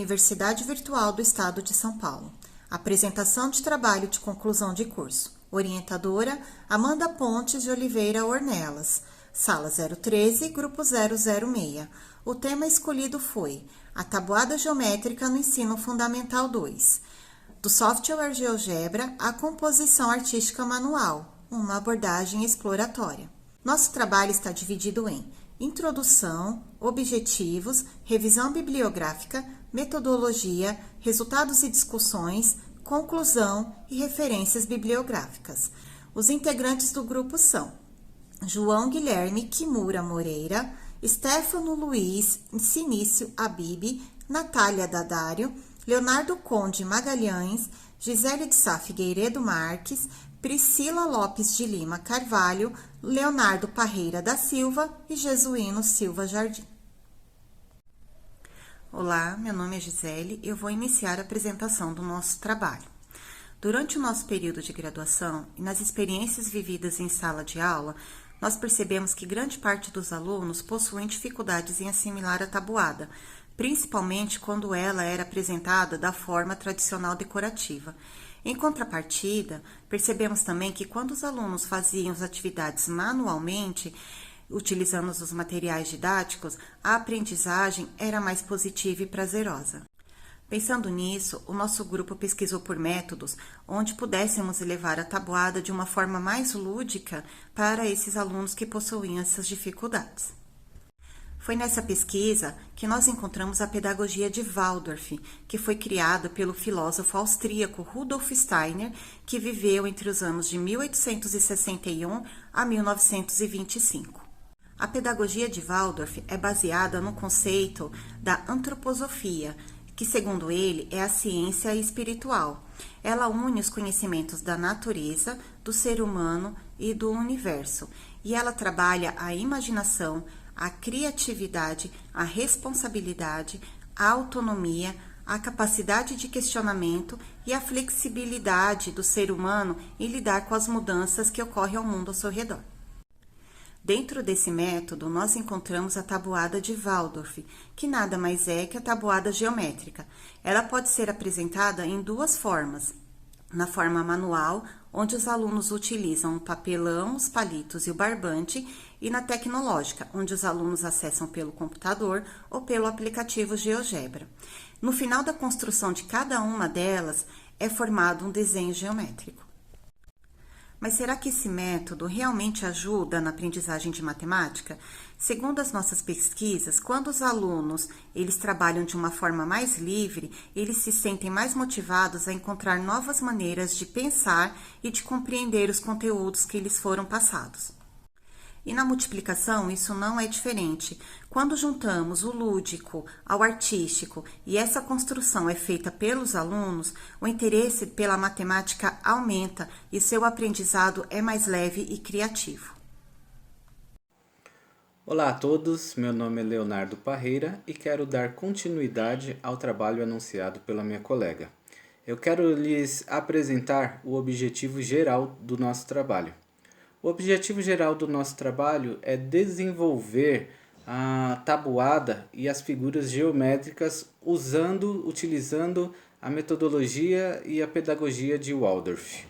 Universidade Virtual do Estado de São Paulo. Apresentação de trabalho de conclusão de curso. Orientadora Amanda Pontes de Oliveira Ornelas. Sala 013, Grupo 006. O tema escolhido foi a tabuada geométrica no ensino fundamental 2. Do software GeoGebra à composição artística manual, uma abordagem exploratória. Nosso trabalho está dividido em introdução, objetivos, revisão bibliográfica, metodologia, resultados e discussões, conclusão e referências bibliográficas. Os integrantes do grupo são João Guilherme Kimura Moreira, Stefano Luiz Sinício Abib, Natália Dadário, Leonardo Conde Magalhães, Gisele de Sá Figueiredo Marques, Priscila Lopes de Lima Carvalho, Leonardo Parreira da Silva e Jesuíno Silva Jardim. Olá, meu nome é Gisele e eu vou iniciar a apresentação do nosso trabalho. Durante o nosso período de graduação e nas experiências vividas em sala de aula, nós percebemos que grande parte dos alunos possuem dificuldades em assimilar a tabuada, principalmente quando ela era apresentada da forma tradicional decorativa. Em contrapartida, percebemos também que quando os alunos faziam as atividades manualmente, utilizando os materiais didáticos, a aprendizagem era mais positiva e prazerosa. Pensando nisso, o nosso grupo pesquisou por métodos onde pudéssemos levar a tabuada de uma forma mais lúdica para esses alunos que possuíam essas dificuldades. Foi nessa pesquisa que nós encontramos a pedagogia de Waldorf, que foi criada pelo filósofo austríaco Rudolf Steiner, que viveu entre os anos de 1861 a 1925. A pedagogia de Waldorf é baseada no conceito da antroposofia, que, segundo ele, é a ciência espiritual. Ela une os conhecimentos da natureza, do ser humano e do universo, e ela trabalha a imaginação, a criatividade, a responsabilidade, a autonomia, a capacidade de questionamento e a flexibilidade do ser humano em lidar com as mudanças que ocorrem ao mundo ao seu redor. Dentro desse método, nós encontramos a tabuada de Waldorf, que nada mais é que a tabuada geométrica. Ela pode ser apresentada em duas formas. Na forma manual, onde os alunos utilizam o papelão, os palitos e o barbante, e na tecnológica, onde os alunos acessam pelo computador ou pelo aplicativo GeoGebra. No final da construção de cada uma delas, é formado um desenho geométrico. Mas será que esse método realmente ajuda na aprendizagem de matemática? Segundo as nossas pesquisas, quando os alunos eles trabalham de uma forma mais livre, eles se sentem mais motivados a encontrar novas maneiras de pensar e de compreender os conteúdos que lhes foram passados. E na multiplicação isso não é diferente. Quando juntamos o lúdico ao artístico e essa construção é feita pelos alunos, o interesse pela matemática aumenta e seu aprendizado é mais leve e criativo. Olá a todos, meu nome é Leonardo Parreira e quero dar continuidade ao trabalho anunciado pela minha colega. Eu quero lhes apresentar o objetivo geral do nosso trabalho. O objetivo geral do nosso trabalho é desenvolver a tabuada e as figuras geométricas utilizando a metodologia e a pedagogia de Waldorf.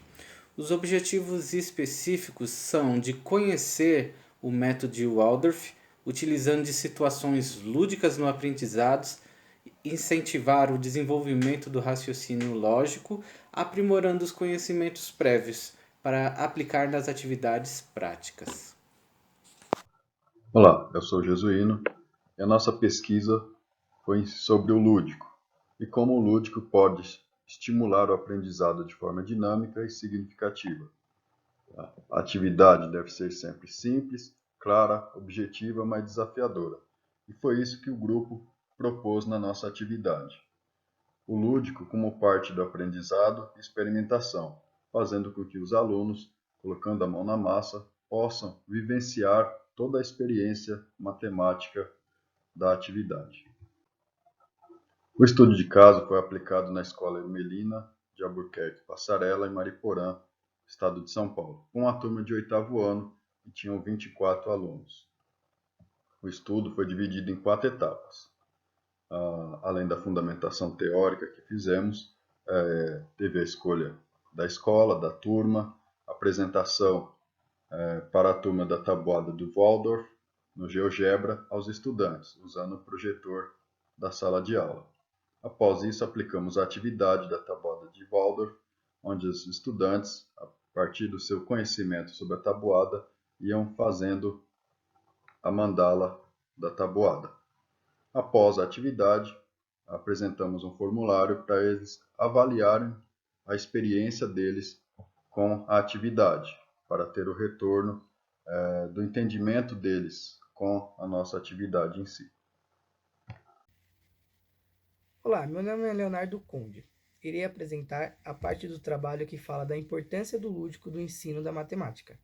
Os objetivos específicos são de conhecer o método de Waldorf, utilizando de situações lúdicas no aprendizado, incentivar o desenvolvimento do raciocínio lógico, aprimorando os conhecimentos prévios, para aplicar nas atividades práticas. Olá, eu sou o Jesuíno e a nossa pesquisa foi sobre o lúdico e como o lúdico pode estimular o aprendizado de forma dinâmica e significativa. A atividade deve ser sempre simples, clara, objetiva, mas desafiadora. E foi isso que o grupo propôs na nossa atividade. O lúdico como parte do aprendizado e experimentação, fazendo com que os alunos, colocando a mão na massa, possam vivenciar toda a experiência matemática da atividade. O estudo de caso foi aplicado na Escola Hermelina de Albuquerque Passarella, em Mariporã, estado de São Paulo, com a turma de 8º ano, que tinham 24 alunos. O estudo foi dividido em 4 etapas. além da fundamentação teórica que fizemos, teve a escolha da escola, da turma, apresentação para a turma da tabuada do Waldorf, no GeoGebra, aos estudantes, usando o projetor da sala de aula. Após isso, aplicamos a atividade da tabuada de Waldorf, onde os estudantes, a partir do seu conhecimento sobre a tabuada, iam fazendo a mandala da tabuada. Após a atividade, apresentamos um formulário para eles avaliarem a experiência deles com a atividade, para ter o retorno do entendimento deles com a nossa atividade em si. Olá, meu nome é Leonardo Conde. Irei apresentar a parte do trabalho que fala da importância do lúdico do ensino da matemática.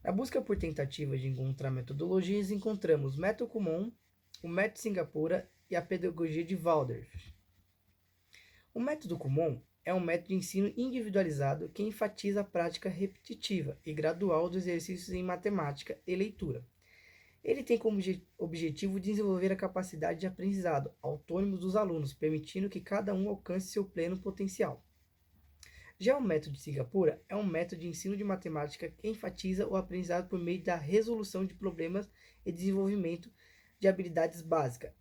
Na busca por tentativas de encontrar metodologias, encontramos o método Kumon, o método Singapura e a pedagogia de Waldorf. O método Kumon é um método de ensino individualizado que enfatiza a prática repetitiva e gradual dos exercícios em matemática e leitura. Ele tem como objetivo desenvolver a capacidade de aprendizado autônomo dos alunos, permitindo que cada um alcance seu pleno potencial. Já o método de Singapura é um método de ensino de matemática que enfatiza o aprendizado por meio da resolução de problemas e desenvolvimento de habilidades básicas.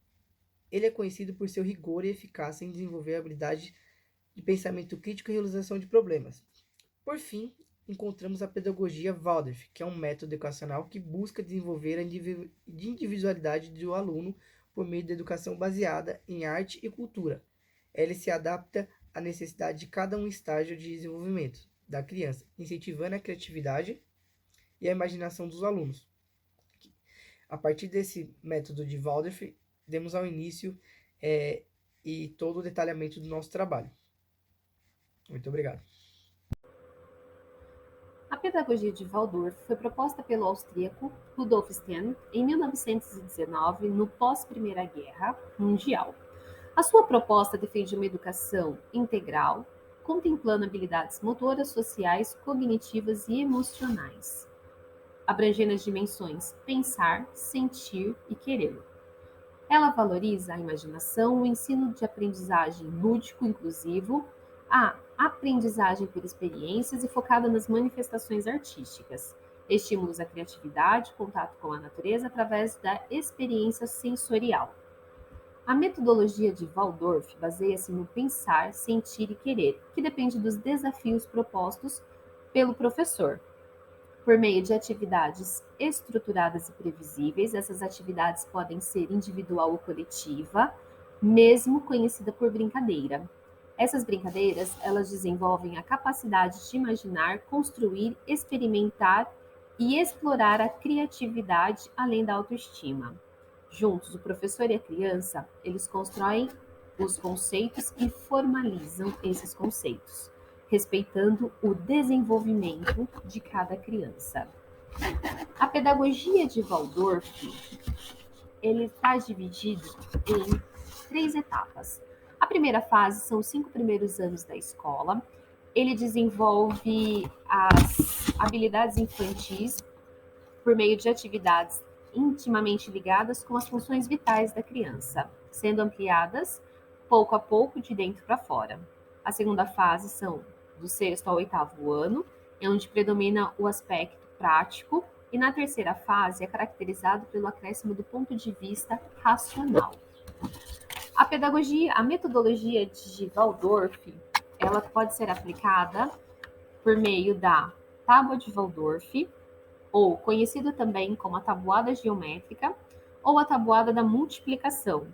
Ele é conhecido por seu rigor e eficácia em desenvolver habilidades de pensamento crítico e resolução de problemas. Por fim, encontramos a pedagogia Waldorf, que é um método educacional que busca desenvolver a individualidade do aluno por meio da educação baseada em arte e cultura. Ele se adapta à necessidade de cada estágio de desenvolvimento da criança, incentivando a criatividade e a imaginação dos alunos. A partir desse método de Waldorf, demos ao início e todo o detalhamento do nosso trabalho. Muito obrigado. A pedagogia de Waldorf foi proposta pelo austríaco Rudolf Steen em 1919, no pós-Primeira Guerra Mundial. A sua proposta defende uma educação integral, contemplando habilidades motoras, sociais, cognitivas e emocionais, abrangendo as dimensões pensar, sentir e querer. Ela valoriza a imaginação, o ensino de aprendizagem lúdico inclusivo, a aprendizagem por experiências e focada nas manifestações artísticas, estímulos à criatividade, contato com a natureza através da experiência sensorial. A metodologia de Waldorf baseia-se no pensar, sentir e querer, que depende dos desafios propostos pelo professor. Por meio de atividades estruturadas e previsíveis, essas atividades podem ser individual ou coletiva, mesmo conhecida por brincadeira. Essas brincadeiras, elas desenvolvem a capacidade de imaginar, construir, experimentar e explorar a criatividade além da autoestima. Juntos, o professor e a criança, eles constroem os conceitos e formalizam esses conceitos, respeitando o desenvolvimento de cada criança. A pedagogia de Waldorf, ele está dividido em 3 etapas. A primeira fase são os 5 primeiros anos da escola. Ele desenvolve as habilidades infantis por meio de atividades intimamente ligadas com as funções vitais da criança, sendo ampliadas pouco a pouco de dentro para fora. A segunda fase são do 6º ao 8º ano, onde predomina o aspecto prático, e na terceira fase é caracterizado pelo acréscimo do ponto de vista racional. A metodologia de Waldorf, ela pode ser aplicada por meio da tábua de Waldorf, ou conhecida também como a tabuada geométrica, ou a tabuada da multiplicação,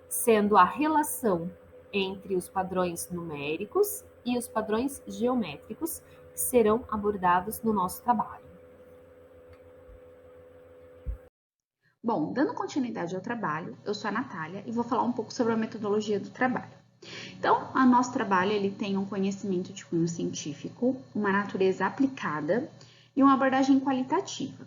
sendo a relação entre os padrões numéricos e os padrões geométricos que serão abordados no nosso trabalho. Bom, dando continuidade ao trabalho, eu sou a Natália e vou falar um pouco sobre a metodologia do trabalho. Então, o nosso trabalho ele tem um conhecimento de cunho científico, uma natureza aplicada e uma abordagem qualitativa.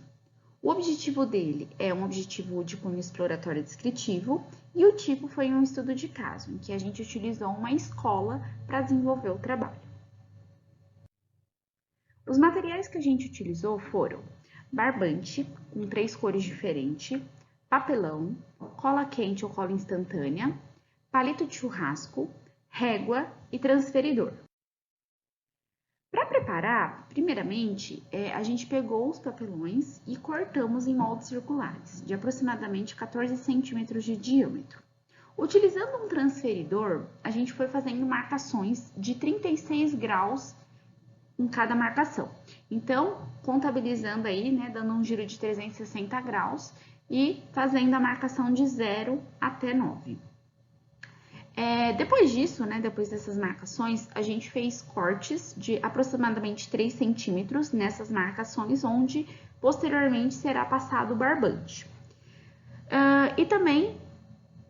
O objetivo dele é um objetivo de cunho exploratório descritivo e o tipo foi um estudo de caso, em que a gente utilizou uma escola para desenvolver o trabalho. Os materiais que a gente utilizou foram barbante, com 3 cores diferentes, papelão, cola quente ou cola instantânea, palito de churrasco, régua e transferidor. Para preparar, primeiramente, a gente pegou os papelões e cortamos em moldes circulares, de aproximadamente 14 centímetros de diâmetro. Utilizando um transferidor, a gente foi fazendo marcações de 36 graus em cada marcação. Então, contabilizando aí, né, dando um giro de 360 graus e fazendo a marcação de 0 até 9. Depois disso, né, depois dessas marcações, a gente fez cortes de aproximadamente 3 centímetros nessas marcações, onde posteriormente será passado o barbante. E também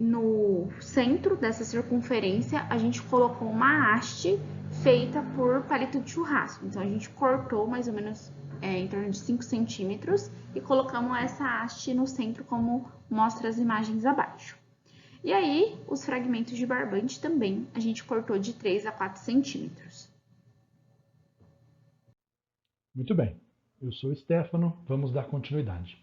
no centro dessa circunferência, a gente colocou uma haste feita por palito de churrasco. Então, a gente cortou mais ou menos em torno de 5 centímetros e colocamos essa haste no centro, como mostra as imagens abaixo. E aí, os fragmentos de barbante também a gente cortou de 3 a 4 centímetros. Muito bem, eu sou o Stefano, vamos dar continuidade.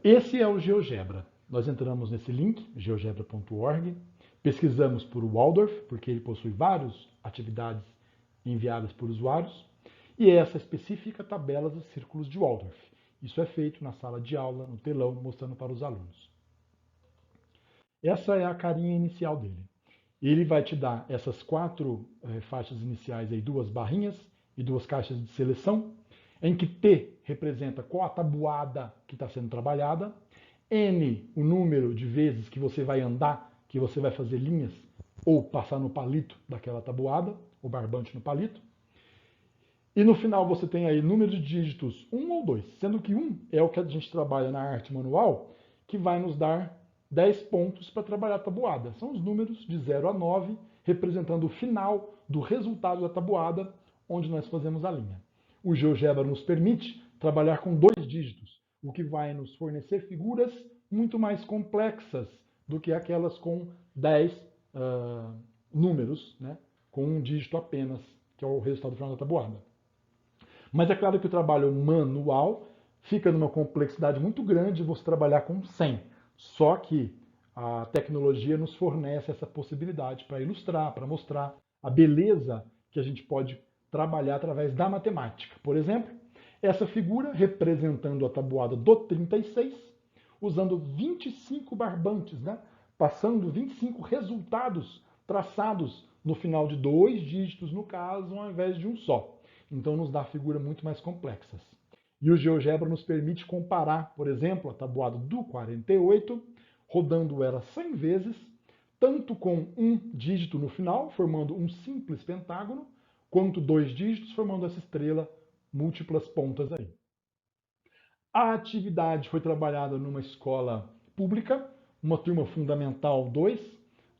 Esse é o GeoGebra. Nós entramos nesse link, geogebra.org, pesquisamos por Waldorf, porque ele possui várias atividades enviadas por usuários, e essa específica tabela dos círculos de Waldorf. Isso é feito na sala de aula, no telão, mostrando para os alunos. Essa é a carinha inicial dele. Ele vai te dar essas 4 faixas iniciais, aí, 2 barrinhas e 2 caixas de seleção, em que T representa qual a tabuada que está sendo trabalhada, N, o número de vezes que você vai andar, que você vai fazer linhas, ou passar no palito daquela tabuada, o barbante no palito. E no final você tem aí número de dígitos 1 ou 2, sendo que 1 é o que a gente trabalha na arte manual, que vai nos dar 10 pontos para trabalhar a tabuada. São os números de 0 a 9, representando o final do resultado da tabuada, onde nós fazemos a linha. O GeoGebra nos permite trabalhar com 2 dígitos, o que vai nos fornecer figuras muito mais complexas do que aquelas com 10 números, né, com 1 dígito apenas, que é o resultado final da tabuada. Mas é claro que o trabalho manual fica numa complexidade muito grande você trabalhar com 100. Só que a tecnologia nos fornece essa possibilidade para ilustrar, para mostrar a beleza que a gente pode trabalhar através da matemática. Por exemplo, essa figura representando a tabuada do 36, usando 25 barbantes, né? Passando 25 resultados traçados no final de 2 dígitos, no caso, ao invés de um só. Então, nos dá figuras muito mais complexas. E o GeoGebra nos permite comparar, por exemplo, a tabuada do 48, rodando ela 100 vezes, tanto com 1 dígito no final, formando um simples pentágono, quanto 2 dígitos, formando essa estrela, múltiplas pontas aí. A atividade foi trabalhada numa escola pública, uma turma fundamental 2,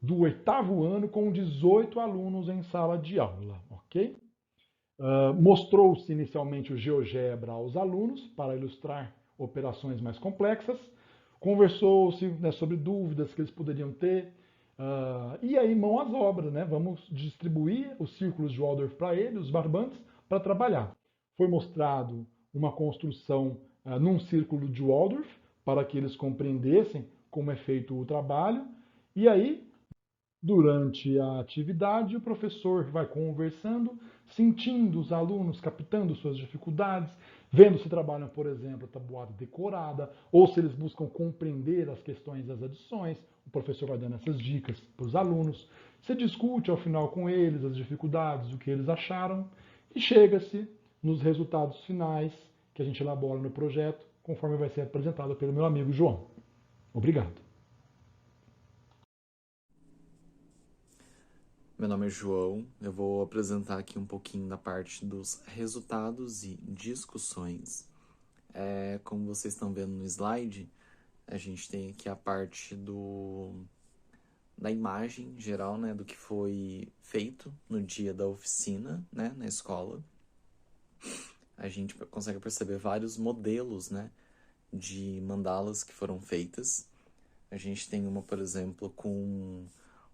do 8º ano, com 18 alunos em sala de aula, ok? Mostrou-se inicialmente o GeoGebra aos alunos para ilustrar operações mais complexas, conversou-se, né, sobre dúvidas que eles poderiam ter, e aí mão às obras, né? Vamos distribuir os círculos de Waldorf para eles, os barbantes, para trabalhar. Foi mostrado uma construção num círculo de Waldorf, para que eles compreendessem como é feito o trabalho, e aí, durante a atividade, o professor vai conversando, sentindo os alunos, captando suas dificuldades, vendo se trabalham, por exemplo, a tabuada decorada, ou se eles buscam compreender as questões das adições. O professor vai dando essas dicas para os alunos. Se discute ao final com eles as dificuldades, o que eles acharam, e chega-se nos resultados finais que a gente elabora no projeto, conforme vai ser apresentado pelo meu amigo João. Obrigado. Meu nome é João, eu vou apresentar aqui um pouquinho da parte dos resultados e discussões. Como vocês estão vendo no slide, a gente tem aqui a parte da imagem geral, né, do que foi feito no dia da oficina, né, na escola. A gente consegue perceber vários modelos, né, de mandalas que foram feitas. A gente tem uma, por exemplo, com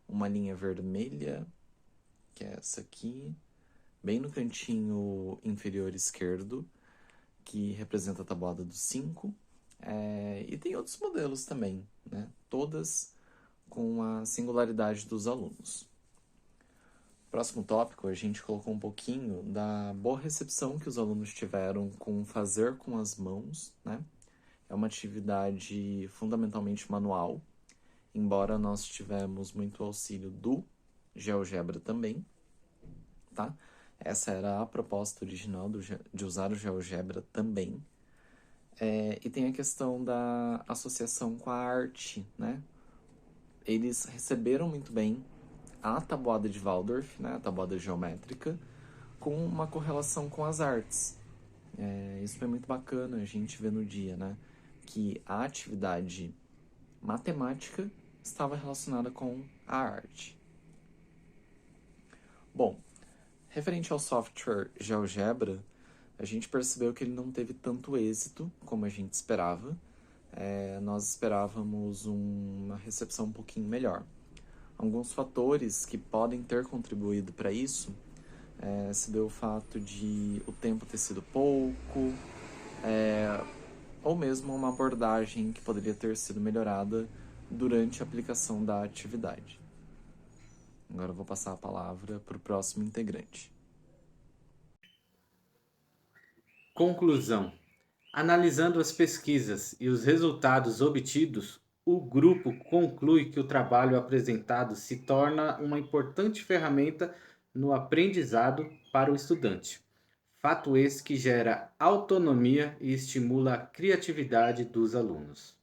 uma linha vermelha, que é essa aqui, bem no cantinho inferior esquerdo, que representa a tabuada do 5. E tem outros modelos também, né? Todas com a singularidade dos alunos. Próximo tópico, a gente colocou um pouquinho da boa recepção que os alunos tiveram com fazer com as mãos, né? É uma atividade fundamentalmente manual, embora nós tivemos muito auxílio do GeoGebra também, tá? Essa era a proposta original de usar o GeoGebra também. E tem a questão da associação com a arte, né? Eles receberam muito bem a tabuada de Waldorf, né? A tabuada geométrica, com uma correlação com as artes. Isso foi muito bacana a gente ver no dia, né? Que a atividade matemática estava relacionada com a arte. Bom, referente ao software GeoGebra, a gente percebeu que ele não teve tanto êxito como a gente esperava. Nós esperávamos uma recepção um pouquinho melhor. Alguns fatores que podem ter contribuído para isso se deu o fato de o tempo ter sido pouco, ou mesmo uma abordagem que poderia ter sido melhorada durante a aplicação da atividade. Agora eu vou passar a palavra para o próximo integrante. Conclusão. Analisando as pesquisas e os resultados obtidos, o grupo conclui que o trabalho apresentado se torna uma importante ferramenta no aprendizado para o estudante. Fato esse que gera autonomia e estimula a criatividade dos alunos.